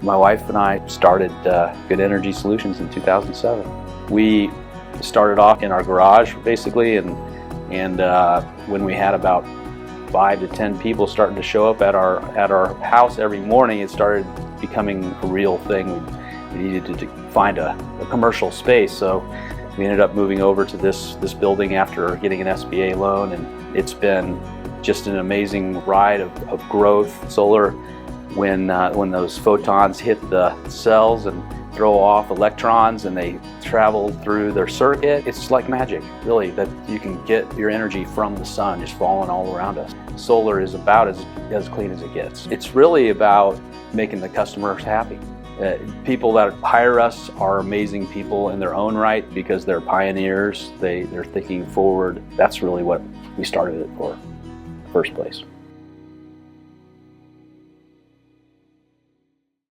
My wife and I started Good Energy Solutions in 2007. We started off in our garage basically, and when we had about 5 to 10 people starting to show up at our house every morning, it started becoming a real thing. We needed to find a commercial space, so we ended up moving over to this building after getting an SBA loan, and it's been just an amazing ride of growth. Solar, when those photons hit the cells and throw off electrons and they travel through their circuit, it's like magic, really, that you can get your energy from the sun just falling all around us. Solar is about as clean as it gets. It's really about making the customers happy. People that hire us are amazing people in their own right because they're pioneers. They're thinking forward. That's really what we started it for in the first place.